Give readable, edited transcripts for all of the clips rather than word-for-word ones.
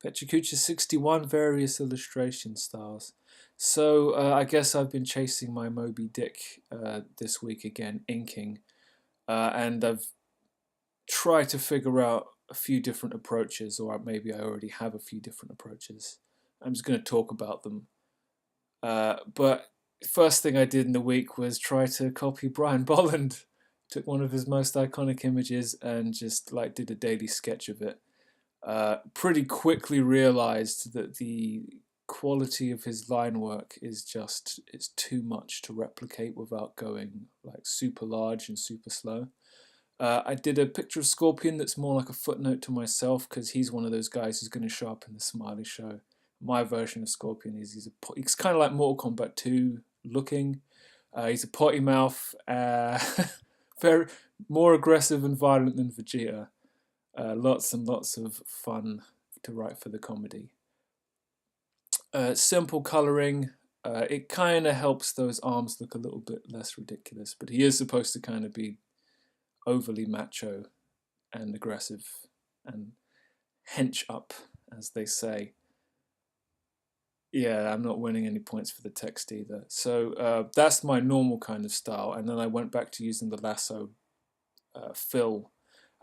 Pecha Kucha 61 various illustration styles. So I guess I've been chasing my Moby Dick this week again, inking, and I've tried to figure out a few different approaches, or maybe I already have a few different approaches. I'm just going to talk about them. But first thing I did in the week was try to copy Brian Bolland. Took one of his most iconic images and just like did a daily sketch of it. Pretty quickly realized that the quality of his line work is just it's too much to replicate without going like super large and super slow. I did a picture of Scorpion that's more like a footnote to myself because he's one of those guys who's going to show up in the Smiley Show. My version of Scorpion is he's kind of like Mortal Kombat 2 looking. He's a potty mouth, very more aggressive and violent than Vegeta. Lots and lots of fun to write for the comedy. Simple colouring. It kind of helps those arms look a little bit less ridiculous, but he is supposed to kind of be overly macho and aggressive and hench up, as they say. Yeah, I'm not winning any points for the text either. So that's my normal kind of style. And then I went back to using the lasso fill.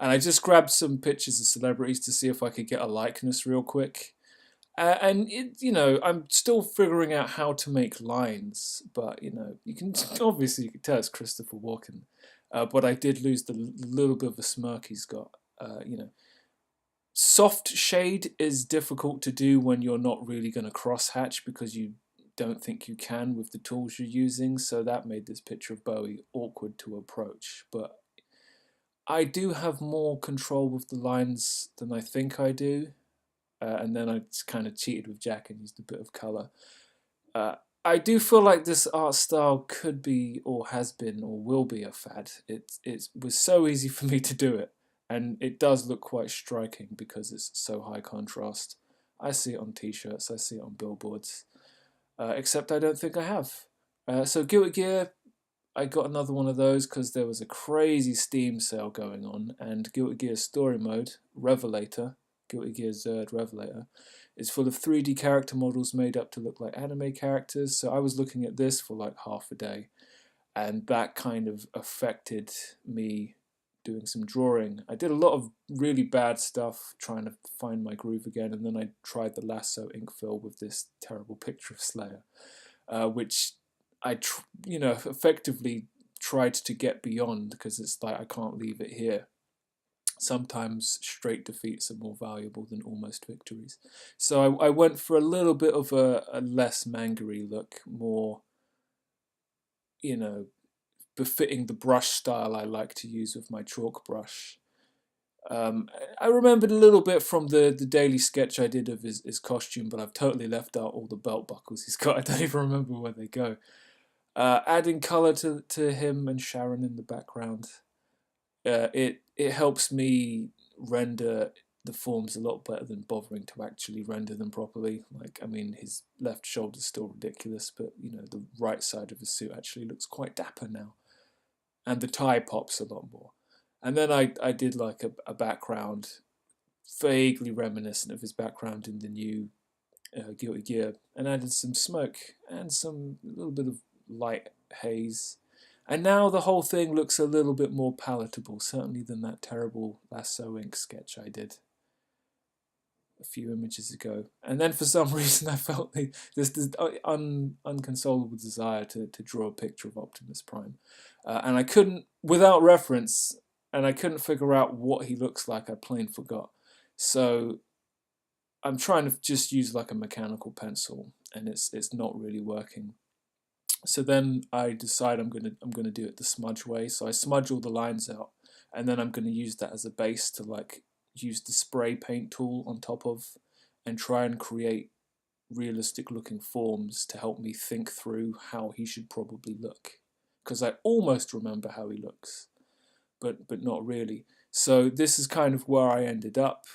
And I just grabbed some pictures of celebrities to see if I could get a likeness real quick. I'm still figuring out how to make lines, but you can obviously you can tell it's Christopher Walken. But I did lose the little bit of a smirk he's got. Soft shade is difficult to do when you're not really going to crosshatch because you don't think you can with the tools you're using. So that made this picture of Bowie awkward to approach. But I do have more control with the lines than I think I do. And then I just kind of cheated with Jack and used a bit of colour. I do feel like this art style could be, or has been, or will be a fad. It was so easy for me to do it, and it does look quite striking because it's so high contrast. I see it on T-shirts, I see it on billboards, except I don't think I have. So Guilty Gear, I got another one of those because there was a crazy Steam sale going on, and Guilty Gear Story Mode, Revelator, Guilty Gear Zerd Revelator, is full of 3D character models made up to look like anime characters. So I was looking at this for like half a day, and that kind of affected me doing some drawing. I did a lot of really bad stuff trying to find my groove again, and then I tried the lasso ink fill with this terrible picture of Slayer, which I effectively tried to get beyond because it's like I can't leave it here. Sometimes straight defeats are more valuable than almost victories. So I went for a little bit of a less manga-y look, more, befitting the brush style I like to use with my chalk brush. I remembered a little bit from the daily sketch I did of his costume, but I've totally left out all the belt buckles he's got. I don't even remember where they go. Adding colour to him and Sharon in the background. It helps me render the forms a lot better than bothering to actually render them properly. Like, I mean, his left shoulder's still ridiculous, but the right side of his suit actually looks quite dapper now, and the tie pops a lot more. And then I did like a background vaguely reminiscent of his background in the new Guilty Gear, and added some smoke and some little bit of light haze. And now the whole thing looks a little bit more palatable, certainly than that terrible lasso ink sketch I did a few images ago. And then for some reason I felt this unconsolable desire to draw a picture of Optimus Prime. And I couldn't, without reference, and I couldn't figure out what he looks like. I plain forgot. So I'm trying to just use like a mechanical pencil, and it's not really working. So then I decide I'm gonna do it the smudge way. So I smudge all the lines out, and then I'm gonna use that as a base to like use the spray paint tool on top of, and try and create realistic looking forms to help me think through how he should probably look. Because I almost remember how he looks, but not really. So this is kind of where I ended up.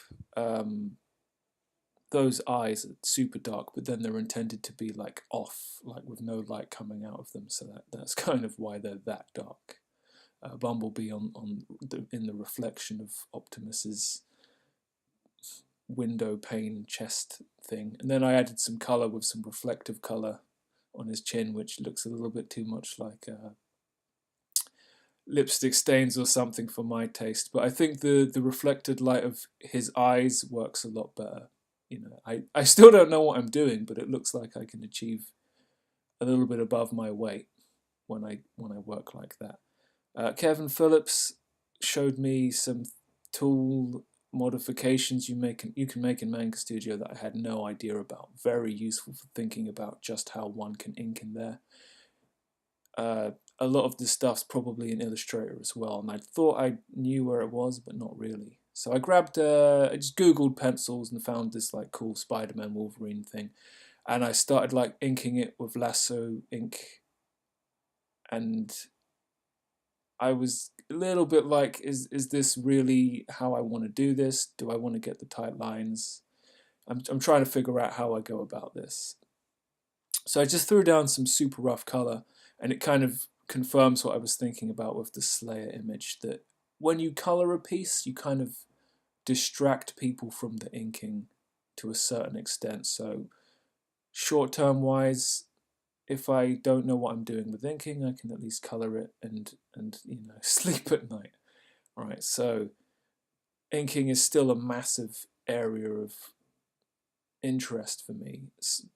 Those eyes are super dark, but then they're intended to be like off, like with no light coming out of them. So that's kind of why they're that dark. Bumblebee in the reflection of Optimus's window pane chest thing. And then I added some colour with some reflective colour on his chin, which looks a little bit too much like lipstick stains or something for my taste. But I think the reflected light of his eyes works a lot better. You know, I still don't know what I'm doing, but it looks like I can achieve a little bit above my weight when I work like that. Kevin Phillips showed me some tool modifications you can make in Manga Studio that I had no idea about. Very useful for thinking about just how one can ink in there. A lot of this stuff's probably in Illustrator as well, and I thought I knew where it was, but not really. So I grabbed, I just Googled pencils and found this like cool Spider-Man Wolverine thing, and I started like inking it with lasso ink, and I was a little bit like, is this really how I want to do this? Do I want to get the tight lines? I'm trying to figure out how I go about this. So I just threw down some super rough color, and it kind of confirms what I was thinking about with the Slayer image, that when you color a piece, you kind of distract people from the inking to a certain extent. So short-term wise, if I don't know what I'm doing with inking, I can at least color it and you know, sleep at night. All right, so inking is still a massive area of interest for me,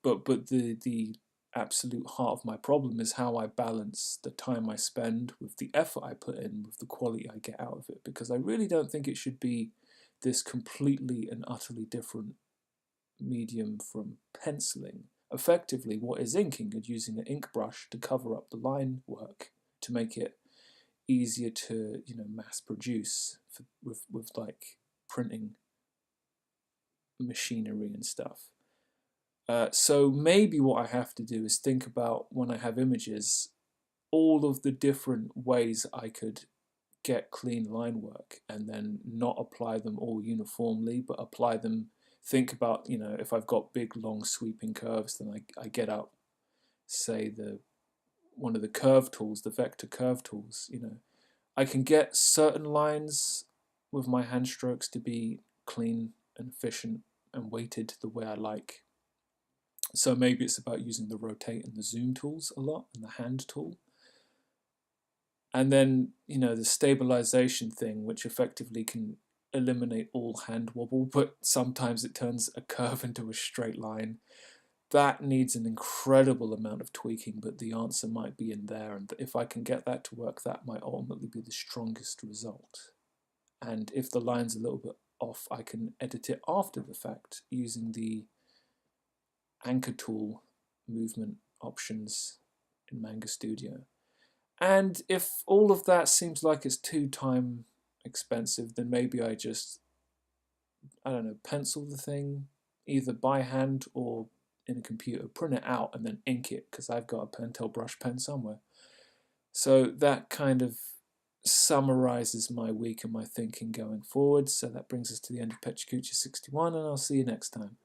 but the absolute heart of my problem is how I balance the time I spend with the effort I put in with the quality I get out of it, because I really don't think it should be this completely and utterly different medium from penciling. Effectively, what is inking is using an ink brush to cover up the line work to make it easier to, you know, mass produce with like printing machinery and stuff. So maybe what I have to do is think about, when I have images, all of the different ways I could get clean line work, and then not apply them all uniformly, but apply them, think about, you know, if I've got big long sweeping curves, then I get out, say, one of the curve tools, the vector curve tools. You know, I can get certain lines with my hand strokes to be clean and efficient and weighted the way I like. So maybe it's about using the rotate and the zoom tools a lot, and the hand tool. And then, you know, the stabilization thing, which effectively can eliminate all hand wobble, but sometimes it turns a curve into a straight line. That needs an incredible amount of tweaking, but the answer might be in there. And if I can get that to work, that might ultimately be the strongest result. And if the line's a little bit off, I can edit it after the fact using the anchor tool movement options in Manga Studio. And if all of that seems like it's too time expensive, then maybe I just, I don't know, pencil the thing either by hand or in a computer, print it out and then ink it, because I've got a Pentel brush pen somewhere. So that kind of summarizes my week and my thinking going forward. So that brings us to the end of Pecha Kucha 61, and I'll see you next time.